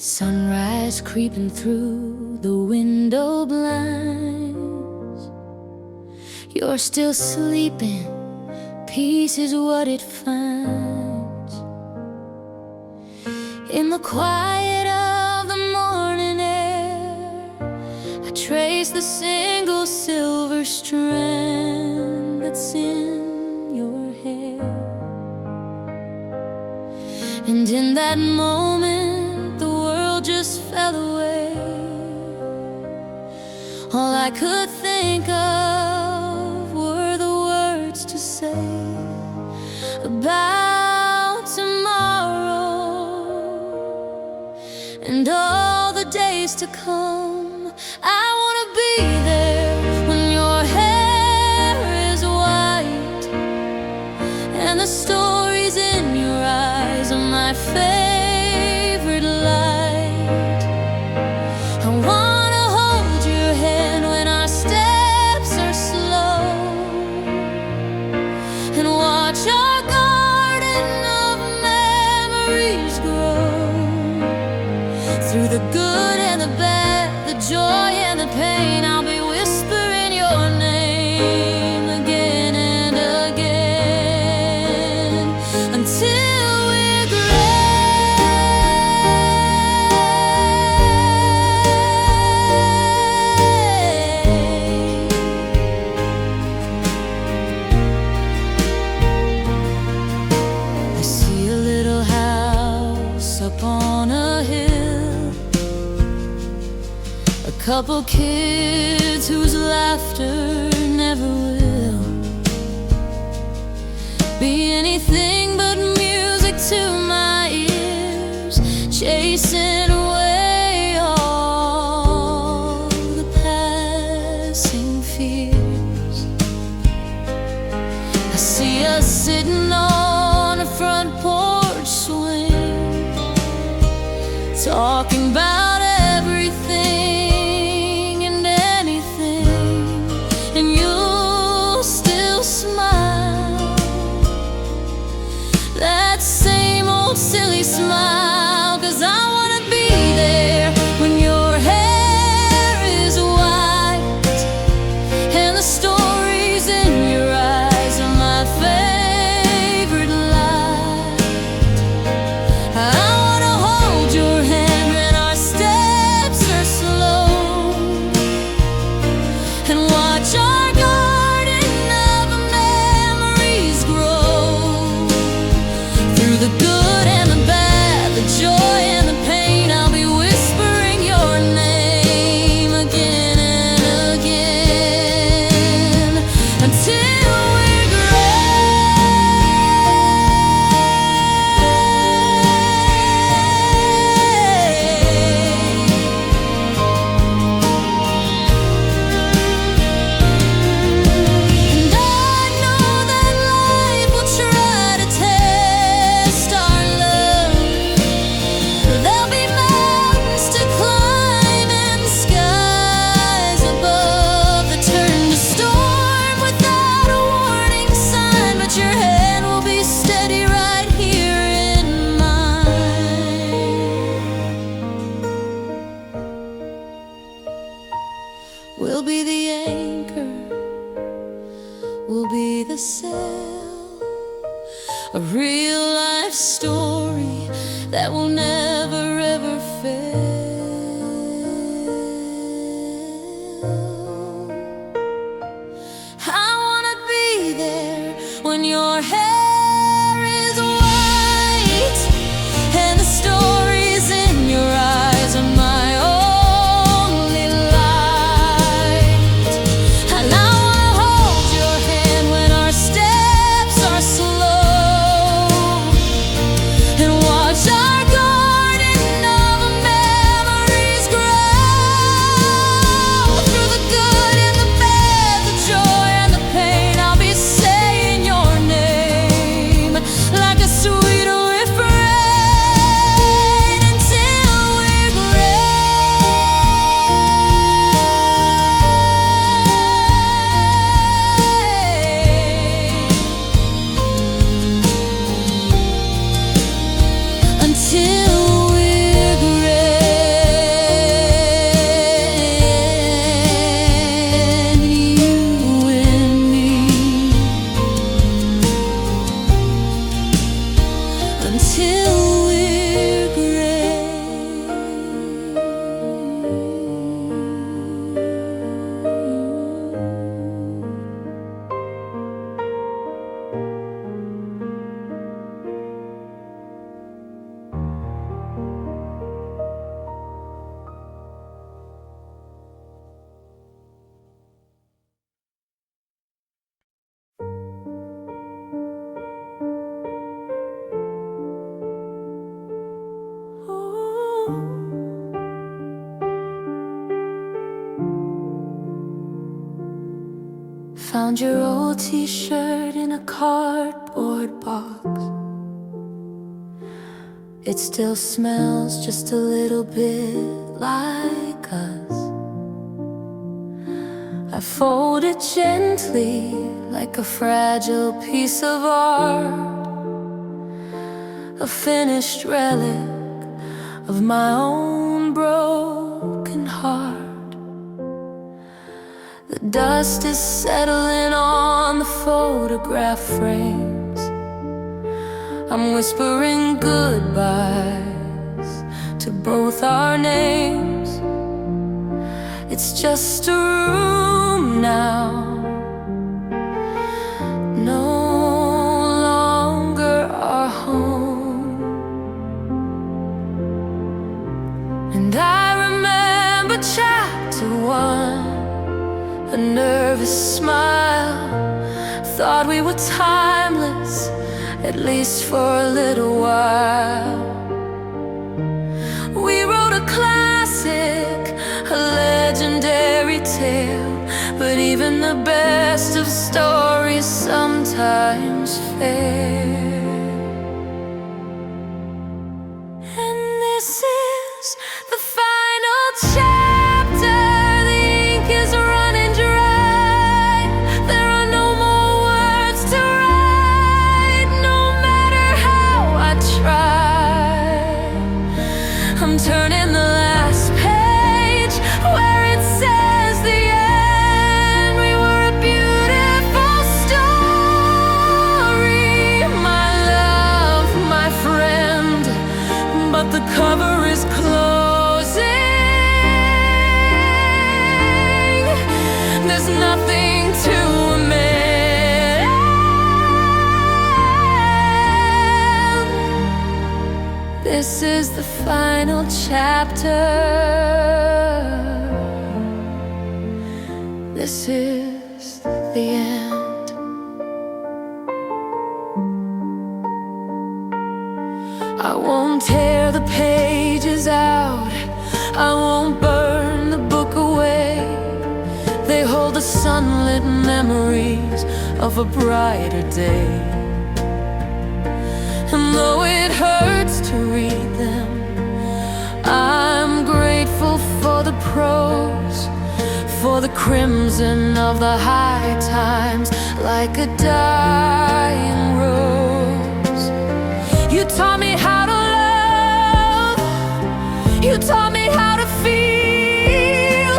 Sunrise creeping through the window blinds. You're still sleeping, peace is what it finds. In the quiet of the morning air, I trace the single silver strand that's in your hair. And in that moment, the world just fell away. All I could think of were the words to say about tomorrow and all the days to come. I wanna be there when your hair is white and the stories in your eyes are my favorite light. I wanna hold your hand when our steps are slow and watch our garden of memories grow. Through the good and the bad, the joy and the pain, I'll be whispering your name again and again until we're gray. I see a little house up on a hill, a couple kids whose laughter never will be anything but music to my ears, chasing away all the passing fears. I see us sitting on a front porch swing, talking about everything and anything, and you'll still smile, that same old silly smile, 'cause I wanna be there when your hair is white and the stories in your eyes are my favorite light. I wanna hold your hand when our steps are slow and watch our garden of memories grow. Through the good and the bad, the joy and the pain, I'll be whispering your name again and again until we're And I know that life will try to test our love. There'll be mountains to climb and skies above that turn to storm without a warning sign, but your hand will be steady right here in mine. We'll be the anchor, we'll be the sail, a real life story that will never ever fail. I wanna be there when your hair is white and the stories in your eyes are my only light. And I wanna hold your hand when our steps are slow and watch our garden of Found your old t-shirt in a cardboard box. It still smells just a little bit like us. I fold it gently like a fragile piece of art, a finished relic of my own broken heart. The dust is settling on the photograph frames. I'm whispering goodbyes to both our names. It's just a room now, no longer our home. And I remember chapter 1, a nervous smile. Thought we were timeless, at least for a little while. We wrote a classic, a legendary tale, but even the best of stories sometimes fail. And this is the final chapter. The ink is running dry. There are no more words to write, no matter how I try. I'm turning the last page where it says the end. We were a beautiful story, my love, my friend, but the cover is closing. There's nothing to amend. This is the final chapter. This is the end. I won't tear the pages out, I won't burn the book away. They hold the sunlit memories of a brighter day. And though it hurts to read them, I'm grateful for the prose, for the crimson of the high times, like a dying rose. You taught me how to love, you taught me how to feel.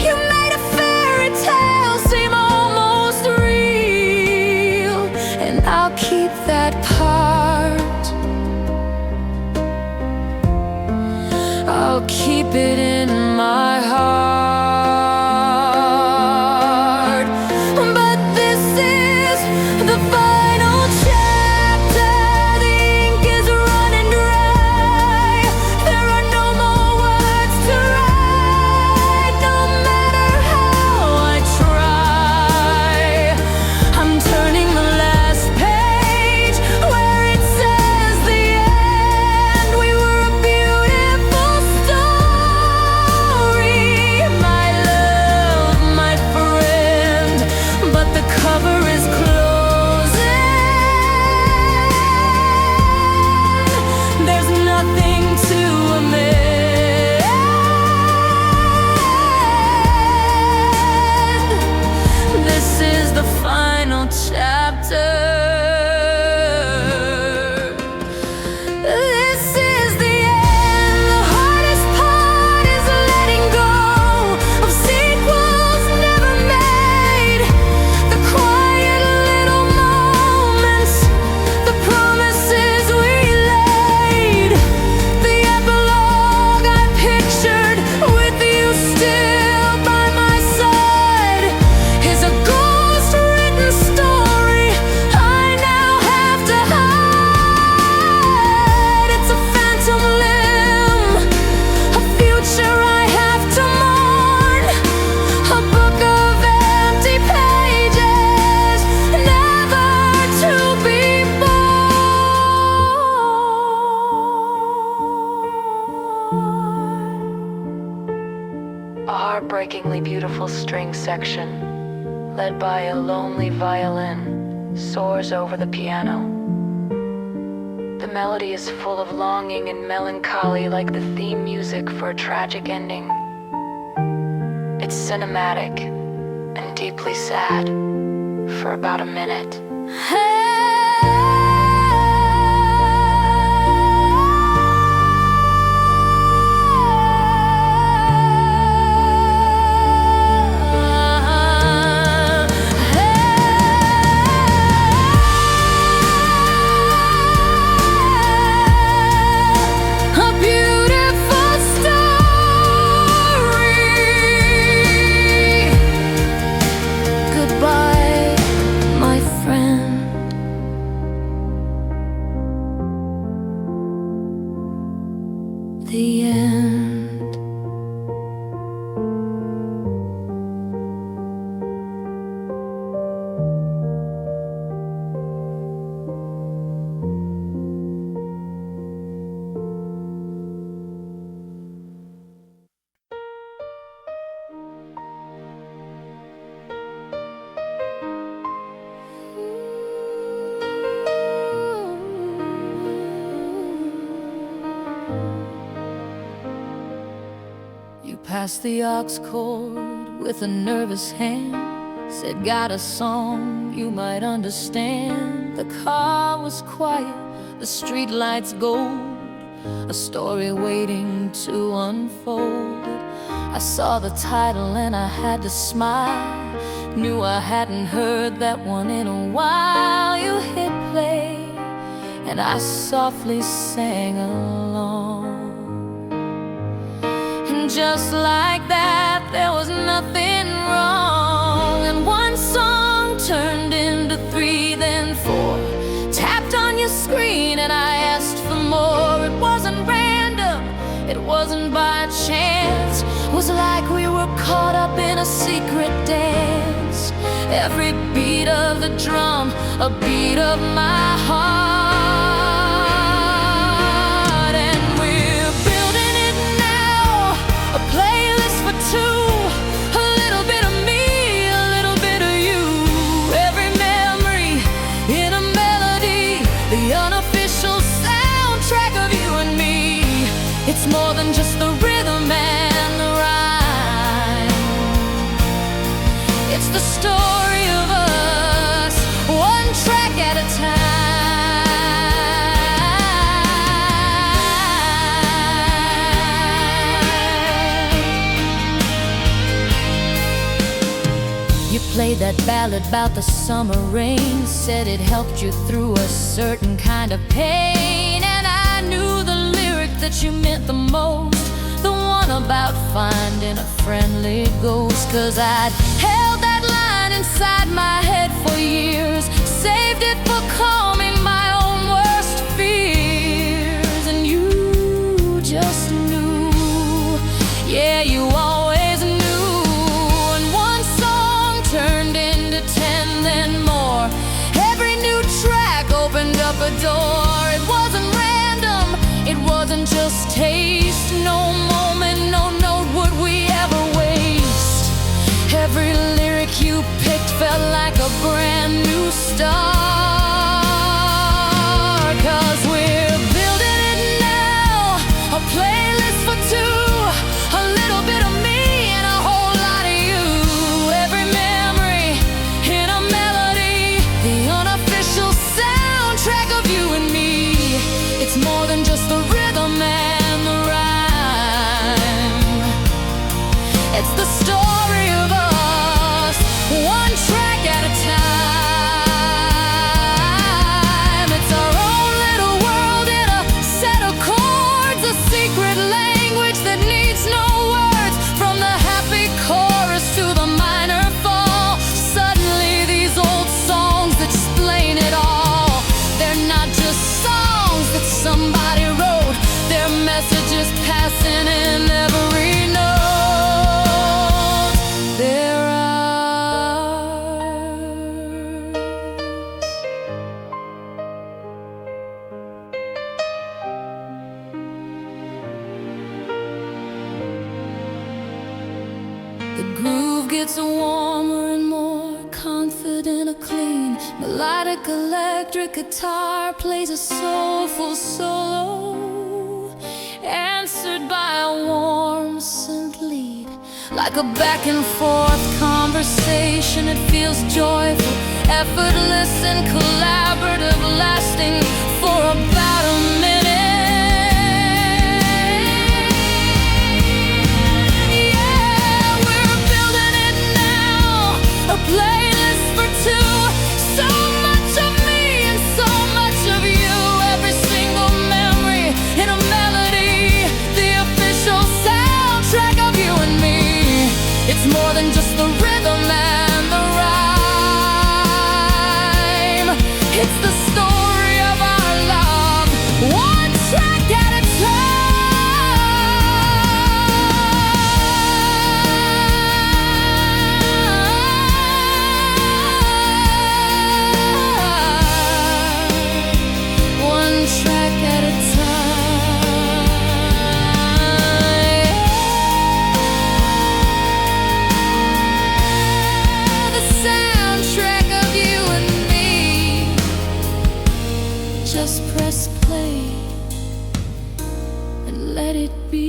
You made a fairy tale seem almost real, and I'll keep that part. I'll keep it in my heart. But this is the final chapter. The ink is running dry. There are no more words to write, no matter how I try. I'm turning the last page where it says the end. We were a beautiful story, my love, my friend, but the cover is closing. There's nothing to amend. This is the final chapter. This is the end. The hardest part is letting go of sequels never made. The quiet little moments, the promises we laid. The epilogue I pictured with you still by my side is a ghost-written story I now have to hide. It's a phantom limb, a future I have to mourn, a book of empty pages, never to be born. A heartbreakingly beautiful string section, led by a lonely violin, soars over the piano. The melody is full of longing and melancholy, like the theme music for a tragic ending. It's cinematic and deeply sad for about a minute. The end. You passed the aux chord with a nervous hand, said got a song you might understand. The car was quiet, the street lights gold, a story waiting to unfold. I saw the title and I had to smile, knew I hadn't heard that one in a while. You hit play and I softly sang along. Just like that, there was nothing wrong. And one song turned into 3, then 4. Tapped on your screen and I asked for more. It wasn't random, it wasn't by chance. It was like we were caught up in a secret dance. Every beat of the drum, a beat of my heart. A playlist for 2, a little bit of me, a little bit of you. Every memory in a melody, the unofficial soundtrack of you and me. It's more than just the rhythm and the rhyme. It's the story of us, one track at a time. You played that ballad about the summer rain, said it helped you through a certain kind of pain. And I knew the lyric that you meant the most, the one about finding a friendly ghost. 'Cause I'd held that line inside my head for years, saved it for calming my own worst fears. And you just knew, yeah, you always knew. Turned into 10, then more. Every new track opened up a door. It wasn't random, it wasn't just taste. No moment, no note would we ever waste. Every lyric you picked felt like a brand new start. 'Cause we're building it now, a playlist for 2, a little bit of me and a whole lot of you. Every soundtrack of you and me. It's more than just the rhythm and the rhyme. It's the story of us, one track at a time. It's our own little world in a set of chords, a secret language that needs no words. From the happy chorus to the minor fall, suddenly these old songs explain it all. They're not just songs that somebody wrote, they're messages passing in every note. They're ours. The groove gets warmer and more confident, a clean, melodic electric guitar plays a soulful solo, answered by a warm synth lead. Like a back and forth conversation, it feels joyful, effortless and collaborative, lasting for about a minute. Yeah, we're building it now, a playlist for two. So much of me and so much of you, every single memory in a melody, the official soundtrack of you and me. It's more than just the rhythm and the rhyme. It's the story of our love, one track at a time. One track at a Just press play and let it be.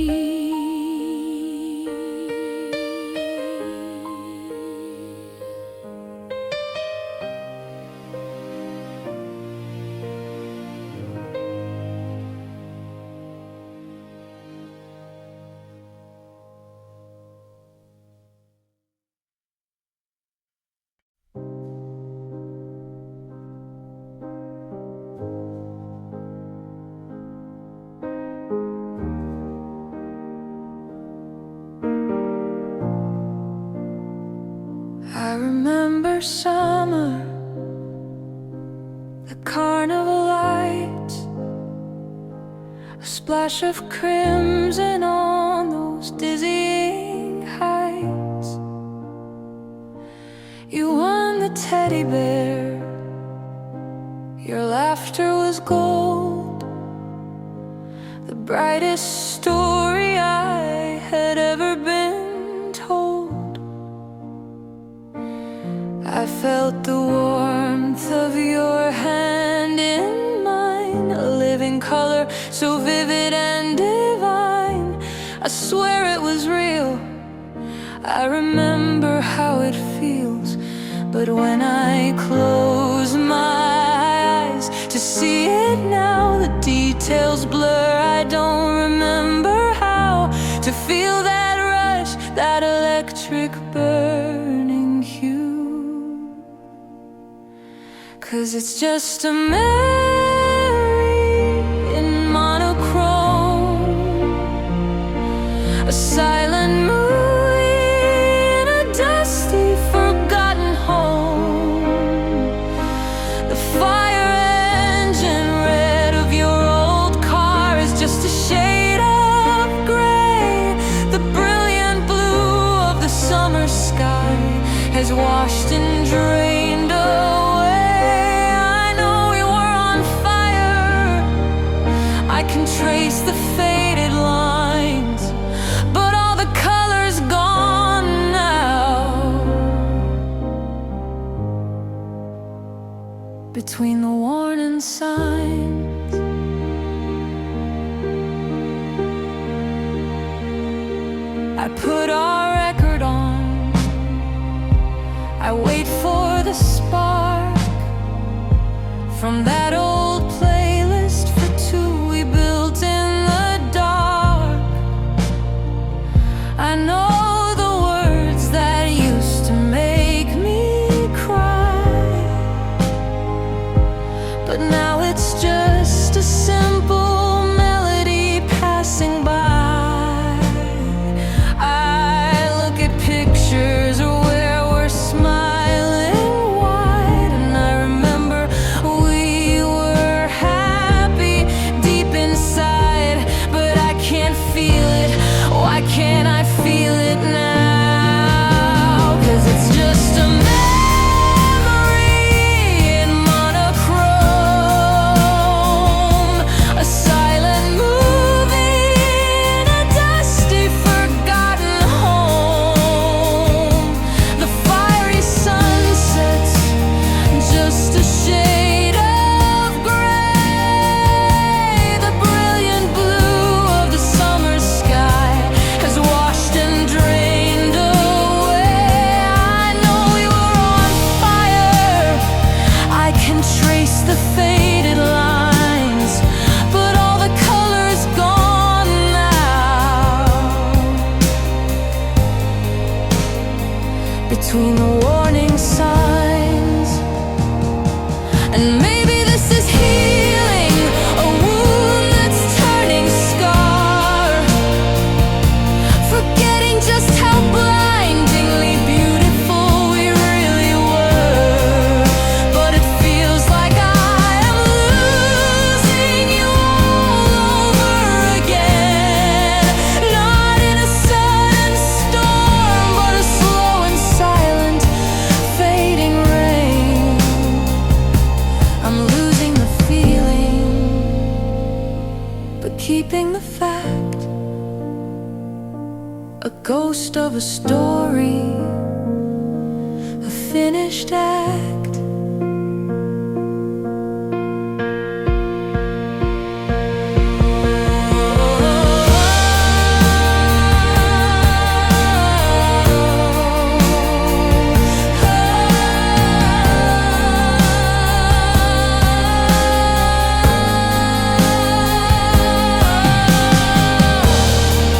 I remember summer, the carnival lights, a splash of crimson on those dizzying heights. You won the teddy bear, your laughter was gold, the brightest story I had ever been told. I felt the warmth of your hand in mine, a living color so vivid and divine. I swear it was real, I remember how it feels. But when I close my eyes to see it now, the details blur. I don't remember how to feel that rush, that electric burning hue. 'Cause it's just a memory in monochrome, a silent movie in a dusty, forgotten home. The fire engine red of your old car is just a shade of gray. The brilliant blue of the summer sky has washed and drained away. I can trace the faded lines, but all the color's gone now. Between the warning signs, I put our record on. I wait for the spark from that old playlist for two we built in the dark. I know the words that used to make me cry, but now it's just a simple melody passing by. I look at pictures where we're smiling wide, and I remember we were happy deep inside, but I can't feel it. Why can't I feel it between the warning signs. And maybe this is healing a wound that's turning scar, forgetting just how blindingly beautiful we really were. But it feels like I am losing you all over again, not in a sudden storm, but a slow and silent fading rain. I'm losing the feeling, but keeping the fact, a ghost of a story, a finished act.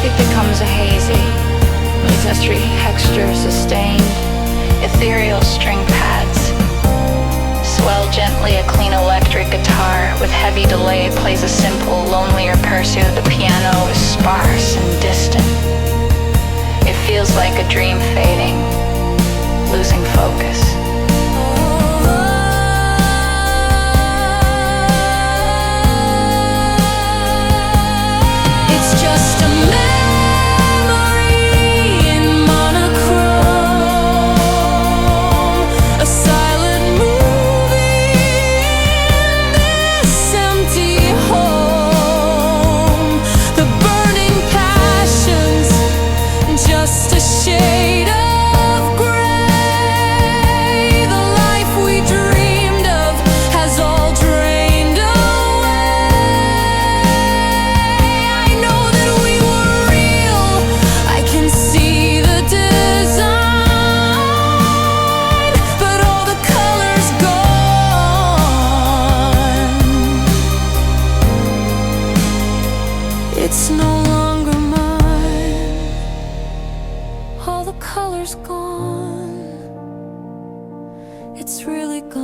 It becomes a hazy, ancestry texture sustained, ethereal string pads. Swell gently a clean electric guitar with heavy delay plays a simple, lonelier pursuit. The piano is sparse and distant. It feels like a dream fading, losing focus. It's just a memory in monochrome, a silent movie in this empty home. The burning passions, just a shade of gray. The life we dreamed of has all drained away. I know that we were real, I can see the design, but all the colors gone. It's no longer mine, all the colors gone. It's really gone.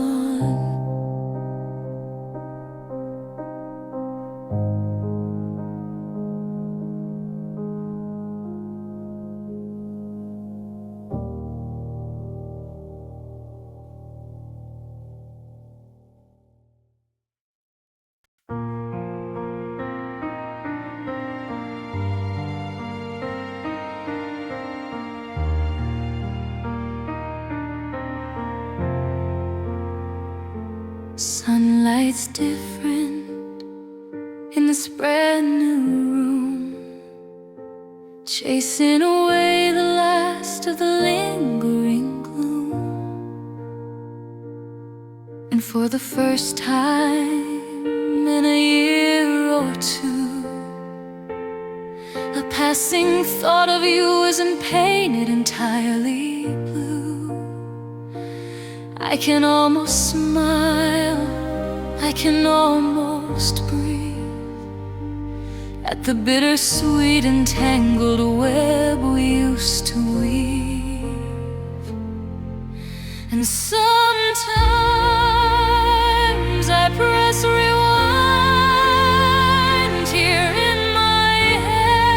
Sunlight's different in this brand new room, chasing away the last of the lingering gloom. And for the first time in a year or two, a passing thought of you isn't painted entirely blue. I can almost smile, I can almost breathe at the bittersweet entangled web we used to weave. And sometimes I press rewind here in my head,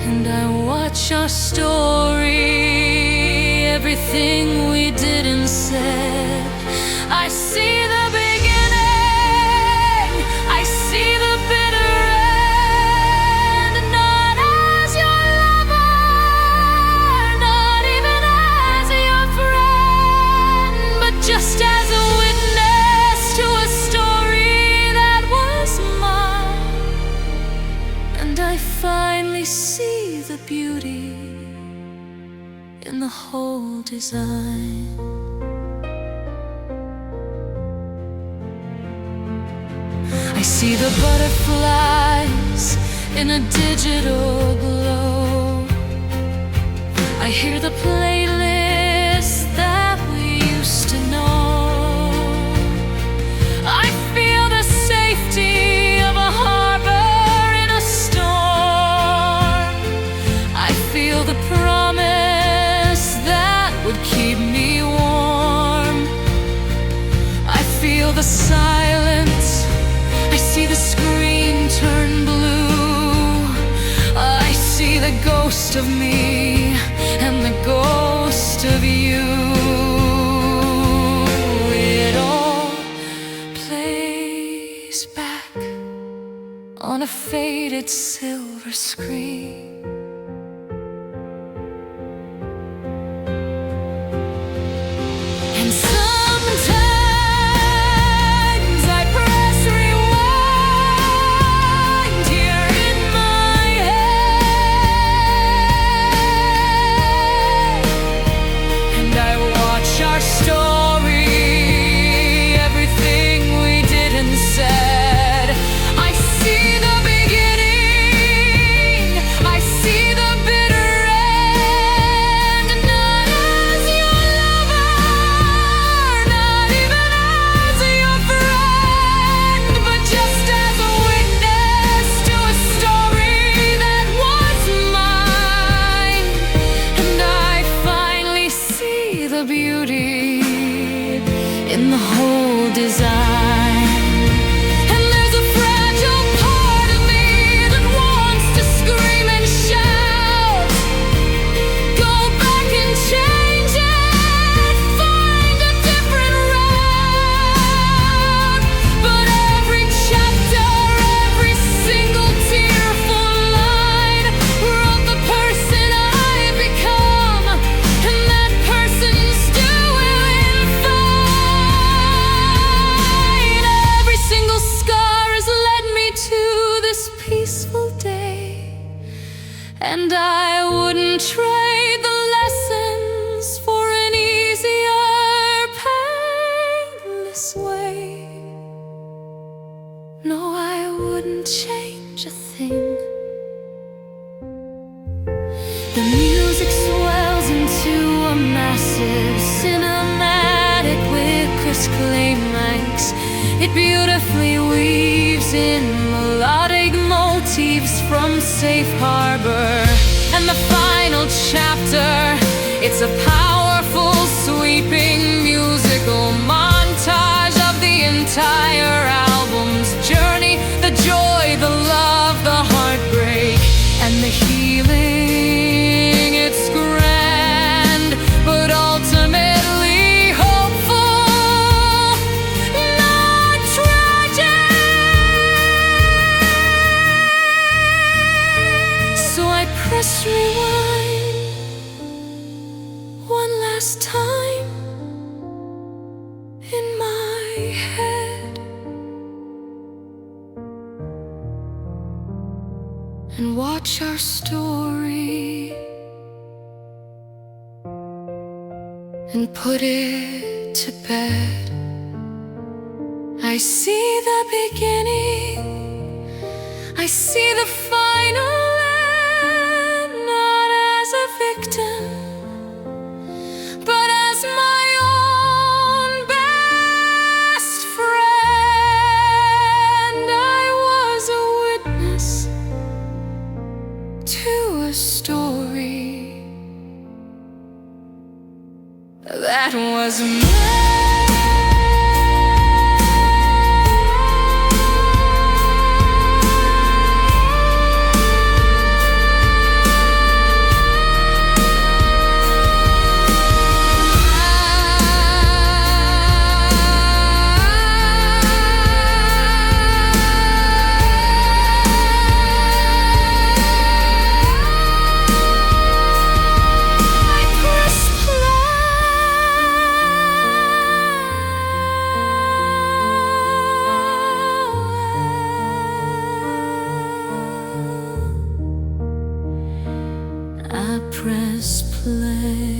and I watch our story, everything we did and said. I see the beginning, I see the bitter end. Not as your lover, not even as your friend, but just as a witness to a story that was mine. And I finally see the beauty in the whole design. I see the butterflies in a digital glow. I hear the playlist that we used to know. I feel the safety of a harbor in a storm. ghost of me and the ghost of you. It all plays back on a faded silver screen. And sometimes I press rewind here in my head, and I watch our story, everything we did and said. I see the beginning, I see the bitter end, not as your lover, not even as your friend, but just as a witness to a story that was mine. And I finally see the beauty in the whole design. And there's a fragile part of me that wants to scream and shout, go back and change it, find a different route. But every chapter, every single tearful line wrote the person I've become, and that person's doing fine. Every single scar has led me to this peaceful day, and I wouldn't trade the lessons for an easier, painless way. No, I wouldn't change a thing. The music swells into a massive cinematic with crisp climax. It beautifully weaves in melodic motifs from Safe Harbor. And the final chapter, it's a powerful, sweeping musical montage of the entire album's journey. The joy, the love, the heartbreak, and the healing. It's grand, but ultimately hopeful, not tragic. So I press rewind one last time in my head, and watch our story and put it to bed. I see the beginning, I see the final end, not as a victim, but as my own best friend. I was a witness to a story that was mine. I press play.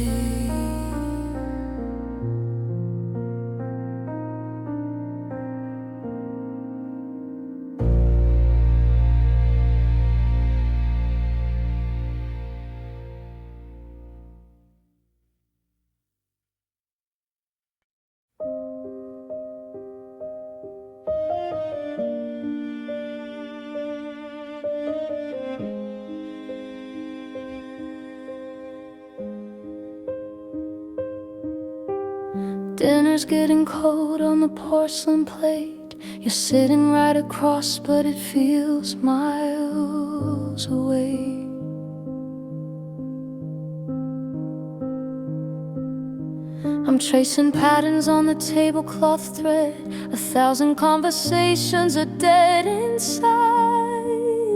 Dinner's getting cold on the porcelain plate. You're sitting right across, but it feels miles away. I'm tracing patterns on the tablecloth thread. 1,000 conversations are dead inside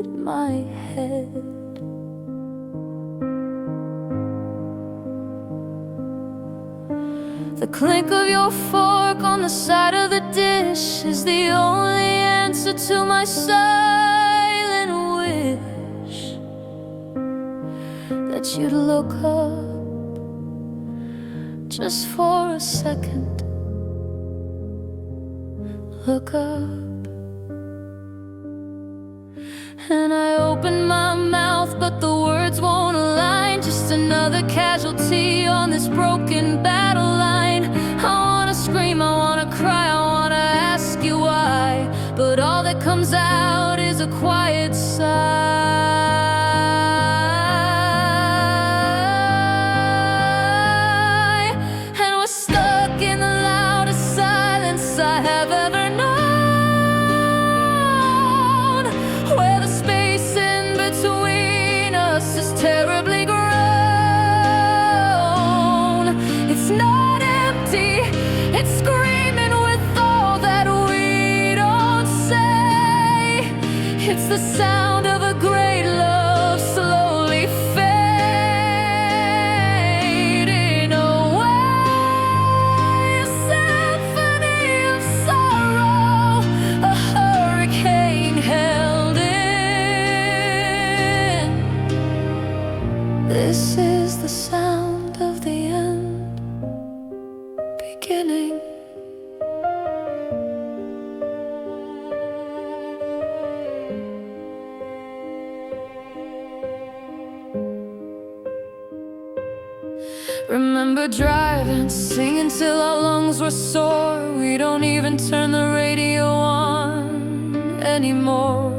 my head. The clink of your fork on the side of the dish is the only answer to my silent wish that you'd look up just for a second. Look up. And I open my mouth, but the words won't align. Just another casualty on this broken battle line. I wanna scream, I wanna cry, I wanna ask you why, but all that comes out is a quiet sigh. And we're stuck in the loudest silence I have ever known, where the space in between us is terribly grown. It's not empty, it's screaming with all that we don't say. It's the sound of a great love slowly fading away. A symphony of sorrow, a hurricane held in. This is the sound of the end beginning. Remember driving, singing till our lungs were sore. We don't even turn the radio on anymore.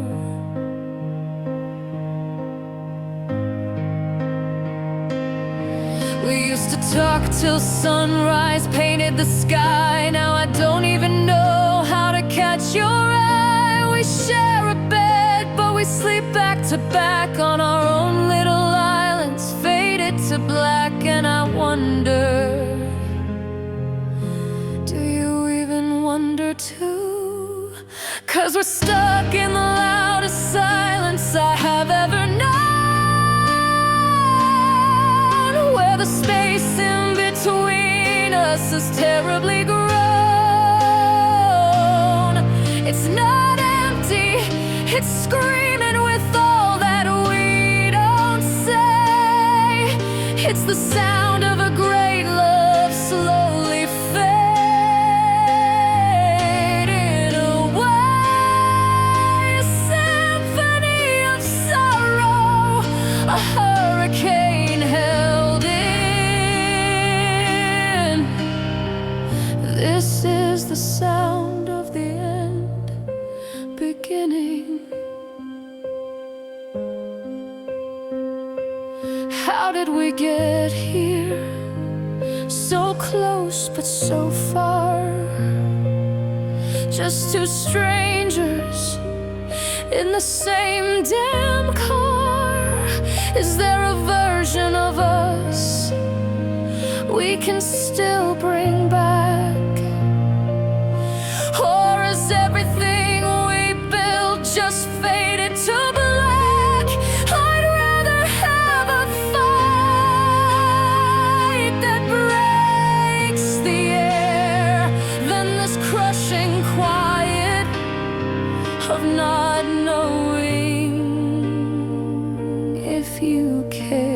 We used to talk till sunrise painted the sky. Now I don't even know how to catch your eye. We share a bed, but we sleep back to back on our own little islands, faded to black. And I wonder, do you even wonder too? 'Cause we're stuck in the loudest silence I have ever known, where the space in between us is terribly grown. It's not empty, it's screaming with all that we don't say. It's the sound of a great love slowly fading away. A symphony of sorrow, a hurricane held in. This is the sound of the end beginning. How did we get here? So close but so far. Just two strangers in the same damn car. Is there a version of us we can still bring back? Or is everything we built just faded to black? I'd rather have a fight that breaks the air than this crushing quiet of not knowing if you care.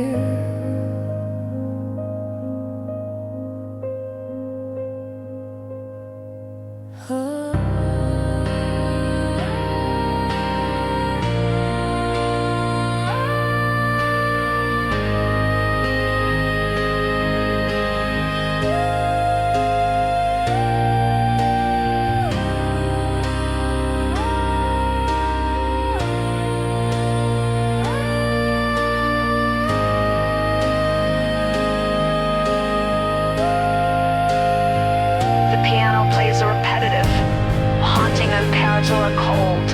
or cold.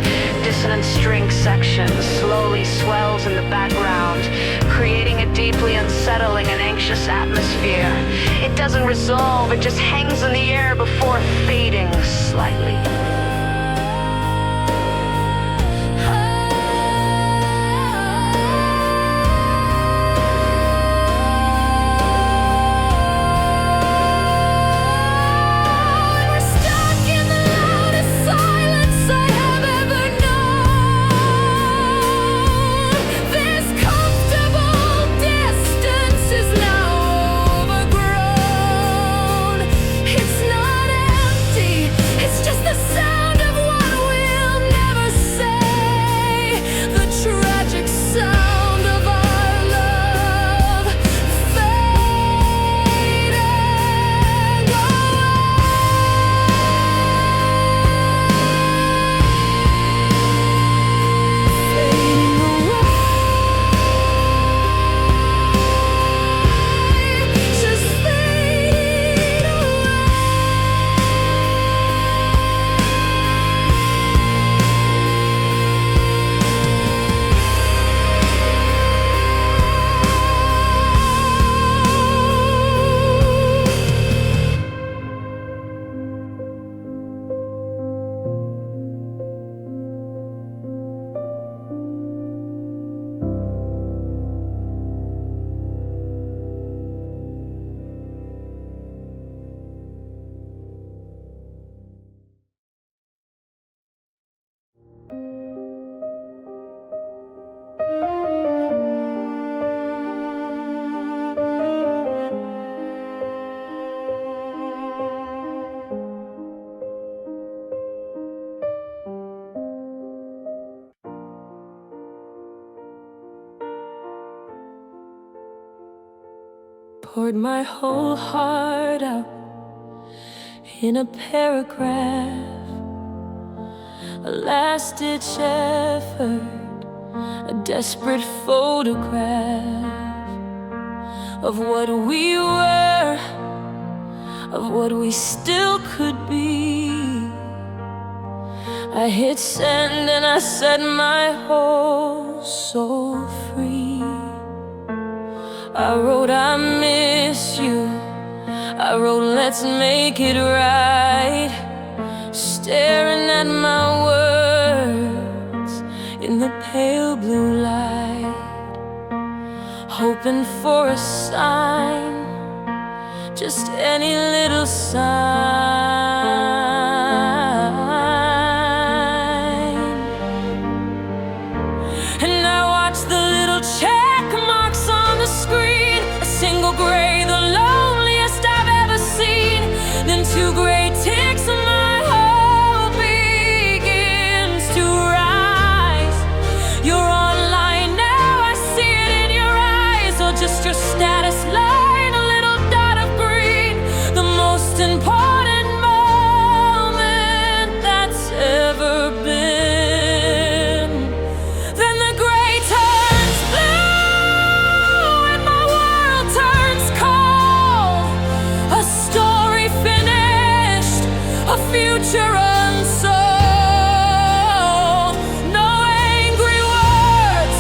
Dissonant string section slowly swells in the background, creating a deep deeply unsettling and anxious atmosphere. It doesn't resolve, it just hangs in the air before fading slightly. Poured my whole heart out in a paragraph, a last-ditch effort, a desperate photograph of what we were, of what we still could be. I hit send and I set my whole soul free. I wrote I miss you, I wrote let's make it right, staring at my words in the pale blue light, hoping for a sign, just any little sign. And I watch the little check marks on the screen, a single gray, the loneliest I've ever seen, then two gray ticks and my hope begins to rise. You're online now, I see it in your eyes, or just your status line, a little dot of green, the most important moment that's ever been. Future unsold, no angry words,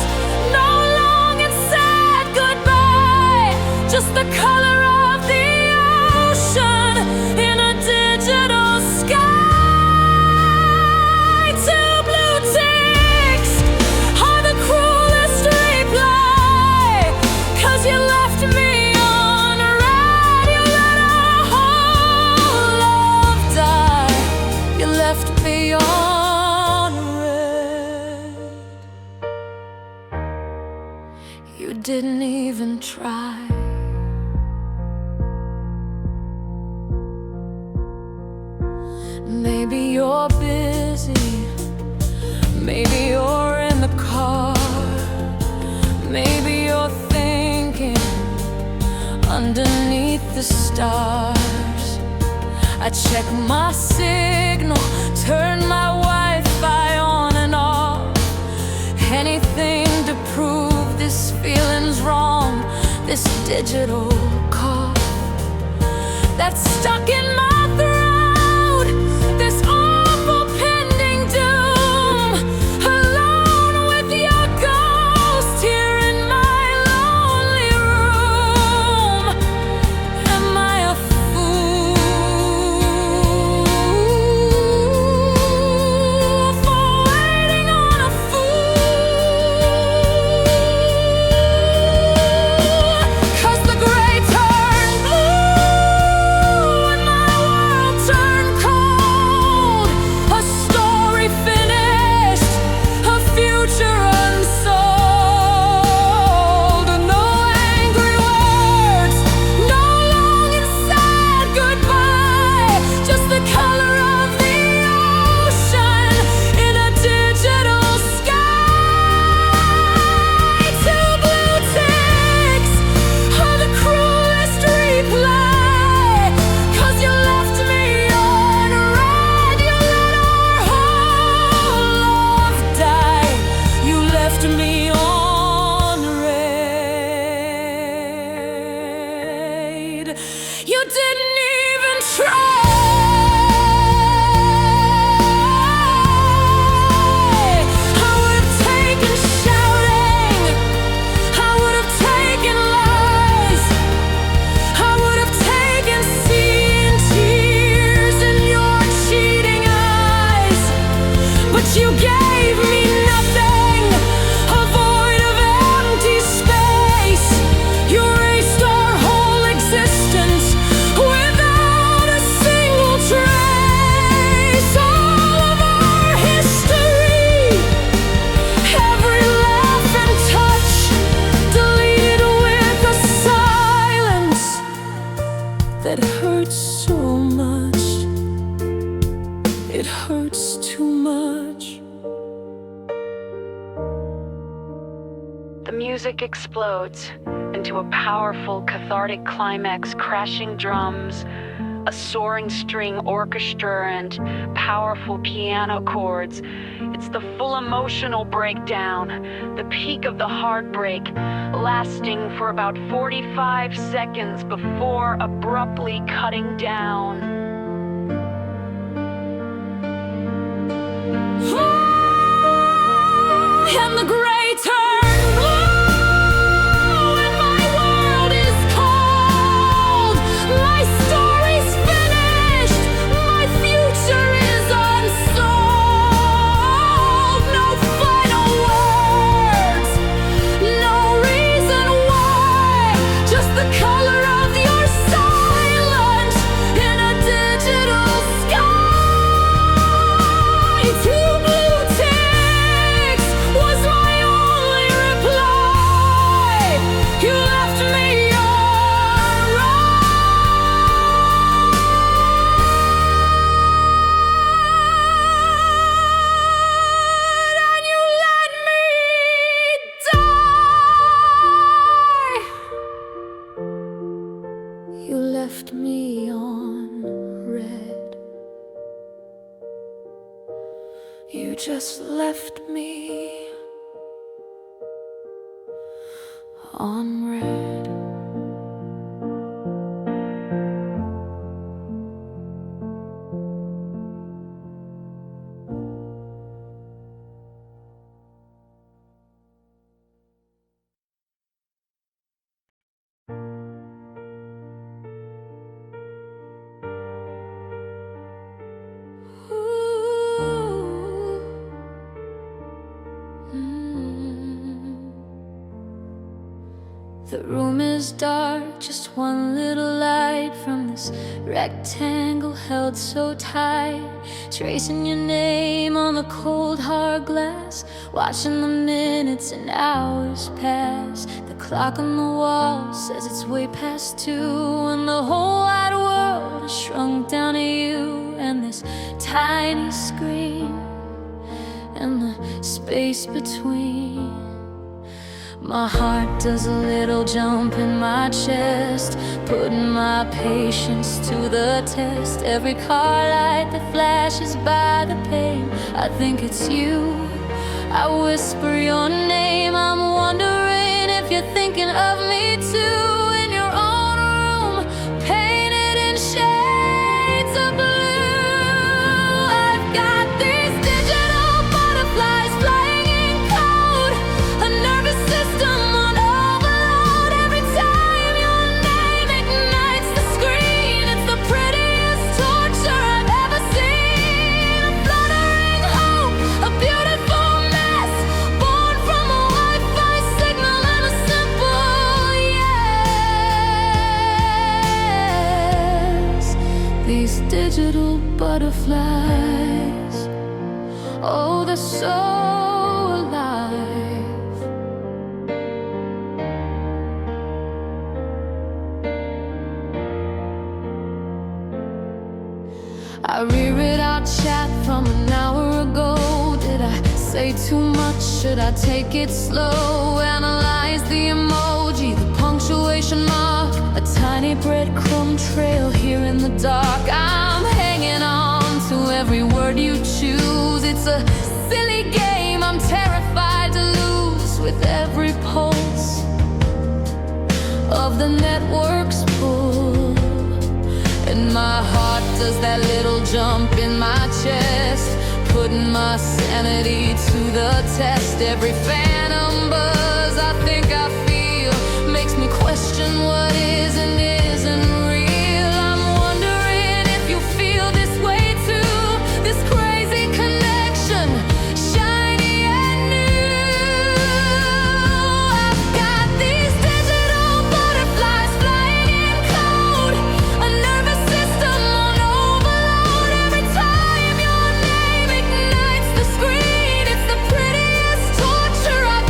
no long and sad goodbye, just the color of the ocean in a digital sky. Two blue ticks are the cruelest reply, 'cause you left me on red, you let our whole love die. You left me on red. You didn't even try. Maybe you're busy, maybe you're in the car, maybe you're thinking underneath the stars. I check my signal, turn my Wi-Fi on and off, anything to prove this feeling's wrong, this digital cough that's stuck in my throat, this awful pending doom, alone with your ghost here in my lonely The music explodes into a powerful, cathartic climax, crashing drums, a soaring string orchestra, and powerful piano chords. It's the full emotional breakdown, the peak of the heartbreak, lasting for about 45 seconds before abruptly cutting down. And the gray turn blue, and my world is cold. My story's finished, my future is unsolved. No final words, no reason why, just the color of your silence in a digital sky. Two blue ticks was my only reply. You left me on red, and you let me die. You left me on red. You just left me on red. The room is dark, just one little light from this rectangle held so tight. Tracing your name on the cold hard glass, watching the minutes and hours pass. The clock on the wall says it's way past 2, and the whole wide world is shrunk down to you and this tiny screen and the space between. My heart does a little jump in my chest, putting my patience to the test. Every car light that flashes by the pane, I think it's you. I whisper your name, I'm wondering if you're thinking of me too. In your own room, painted in shades of blue, I've got these digital butterflies flying in code, a nervous system on overload. Every time your name ignites the screen, it's the prettiest torture I've ever seen. A fluttering hope, a beautiful mess, born from a Wi-Fi signal and a simple yes. These digital butterflies, oh, they're so alive. I reread our chat from an hour ago. Did I say too much? Should I take it slow? Analyze the emoji, the punctuation mark, a tiny breadcrumb trail here in the dark. I'm hanging on to every word you choose. It's a silly game I'm terrified to lose. With every pulse of the network's pull, and my heart does that little jump in my chest, putting my sanity to the test. Every phantom buzz I think I feel makes me question what is and isn't real. I'm wondering if you feel this way too, this crazy connection, shiny and new. I've got these digital butterflies flying in code, a nervous system on overload. Every time your name ignites the screen, it's the prettiest torture I've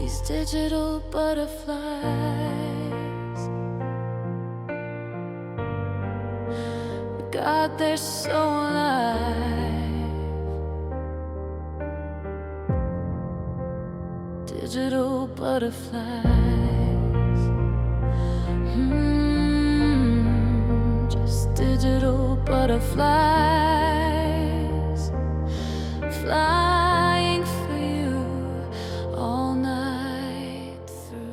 these digital butterflies. God, they're so alive. Digital butterflies. Just digital butterflies, flying for you all night through.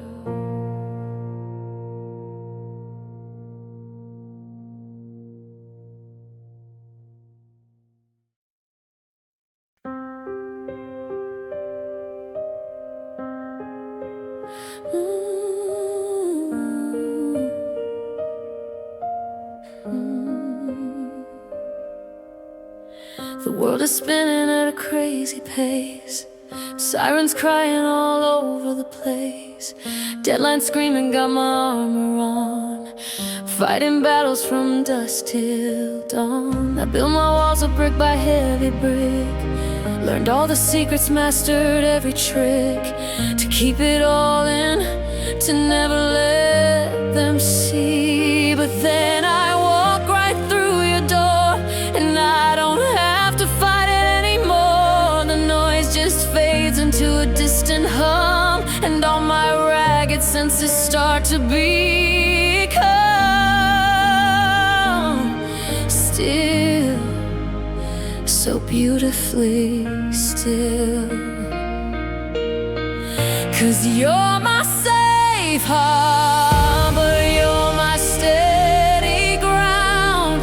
The world is spinning at a crazy pace. Sirens crying all over the place. Deadlines screaming, got my armor on. Fighting battles from dusk till dawn. I built my walls of brick by heavy brick. Learned all the secrets, mastered every trick. To keep it all in, to never let them see. But then I walk right through your door, and I don't have to fight it anymore. The noise just fades into a distant hum, and all my ragged senses start to become still, so beautifully still. 'Cause you're my safe harbor, you're my steady ground,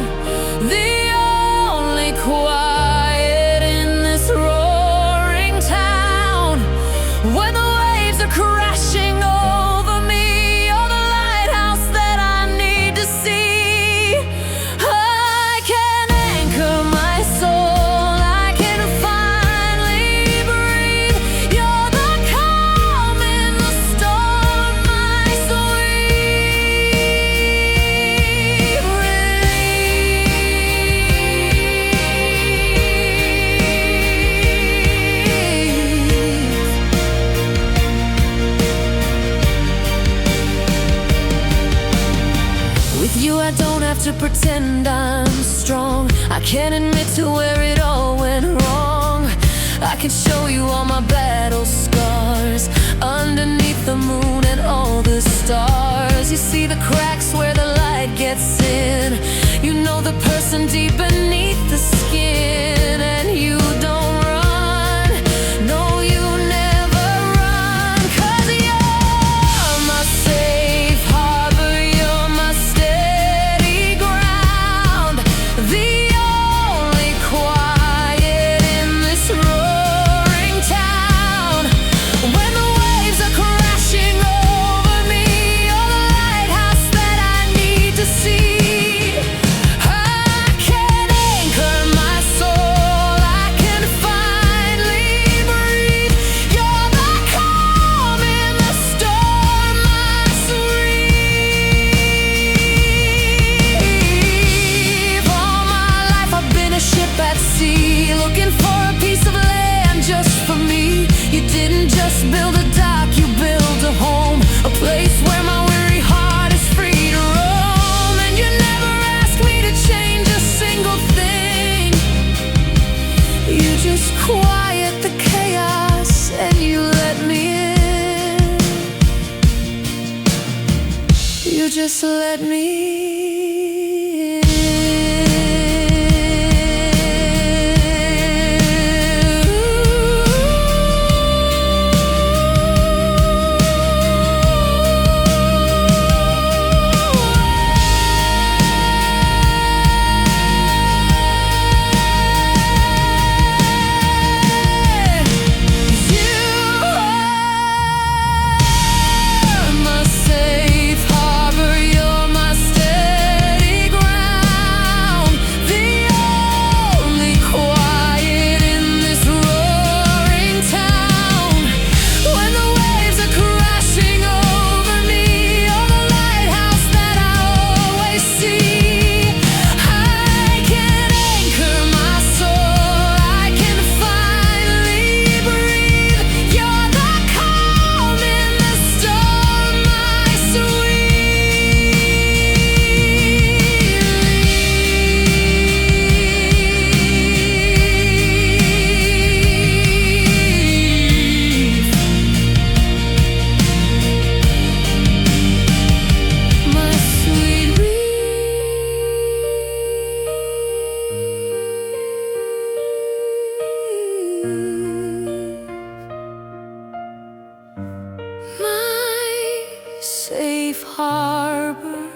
the only quiet in this roaring town. When the waves are crashing over me, you're the lighthouse that I need to see. I can anchor my soul, I can finally breathe. You're the calm in the storm, my sweet relief. With you I don't have to pretend I'm strong. I can admit to where it all went wrong. I can show you all my battle scars underneath the moon and all the stars. You see the cracks where the light gets in. You know the person deep beneath the skin. And you don't run, no you never run. 'Cause you're my safe harbor, you're my steady ground, the only quiet in this roaring town. When the waves are crashing over me, you're the lighthouse that I need to see. I can anchor my soul, I can finally breathe. You're the calm in the storm, my sweet. All my life I've been a ship at sea, looking for a piece of land just for me. You didn't just build a dock, you built a home, a place where my weary heart is free to roam. And you never asked me to change a single thing. You just quiet the chaos and you let me in. You just let me my safe harbor, you're my steady safe harbor,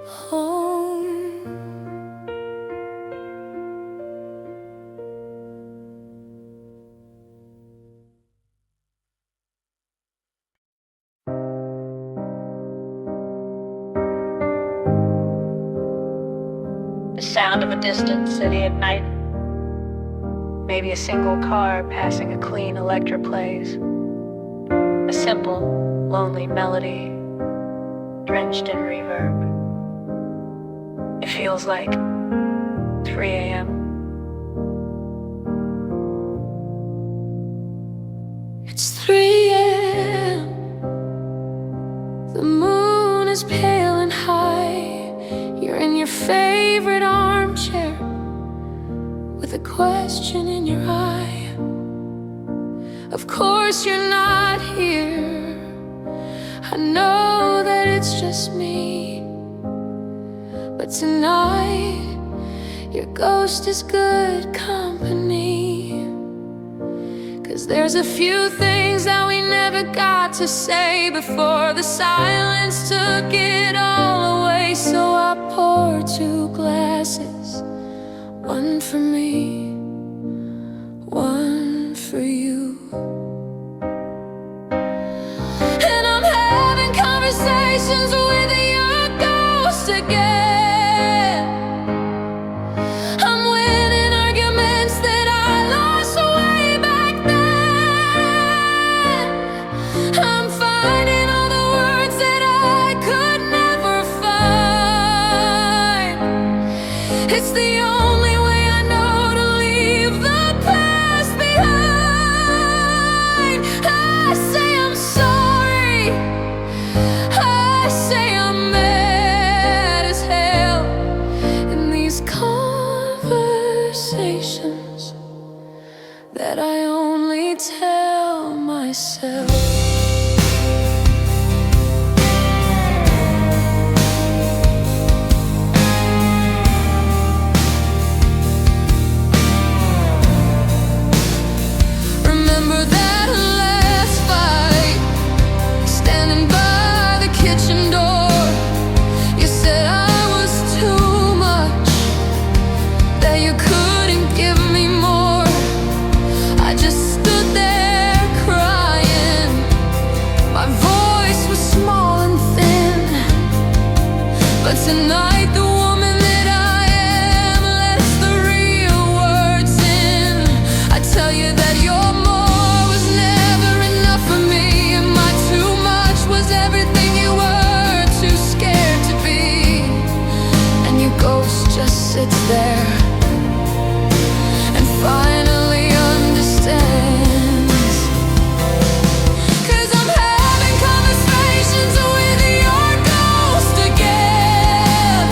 home. The sound of a distant city at night. Maybe a single car passing a clean electric plays. A simple, lonely melody, drenched in reverb. It feels like 3 a.m. It's 3 a.m. The moon is pale and high. You're in your favorite armchair with a question in your eye. Of course you're not here. I know that it's just me, but tonight your ghost is good company. 'Cause there's a few things that we never got to say before the silence took it all away. So I pour 2 glasses, one for me, one for you. And I'm having conversations with your ghost again. I'm winning arguments that I lost way back then. I'm finding all the words that I could never find. It's the only way I know to leave the past behind. I say I'm sorry. I say I'm mad as hell. In these conversations that I only tell myself. Remember that last fight, standing by the kitchen door. You said I was too much, that you couldn't give me more. I just stood there crying. My voice was small and thin, but tonight the woman that I am lets the real words in. I tell you that your more was never enough for me, and my too much was everything you were too scared to be. And your ghost just sits there and finally understands. 'Cause I'm having conversations with your ghost again.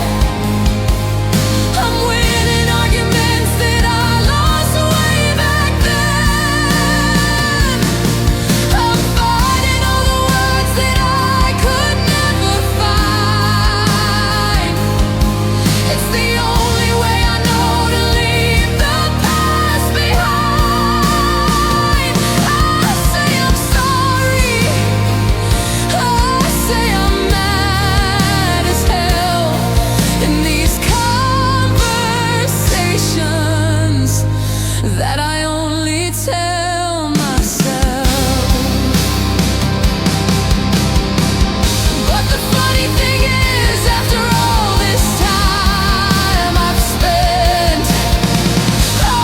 I'm winning arguments that I lost way back then. I'm finding all the words that I could never find. It's the only way I know to leave the past behind. I say I'm sorry. I say I'm mad as hell. In these conversations that I only tell myself. But the funny thing is, after all this time I've spent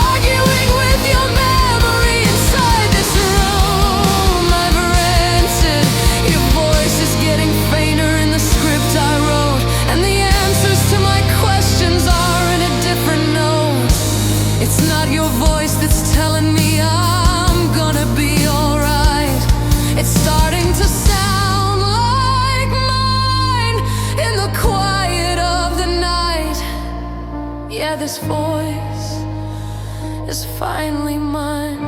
arguing with your memory inside this room I've rented, your voice is getting fainter in the script I wrote, and the answers to my questions are in a different note. It's not your voice that's telling me I'm gonna be alright. It's starting to sound like mine in the quiet of the night. Yeah, this voice is finally mine.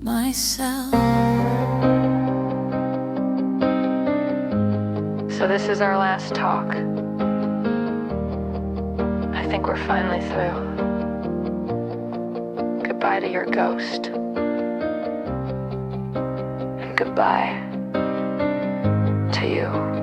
myself. So this is our last talk. I think we're finally through. Goodbye to your ghost. And goodbye to you.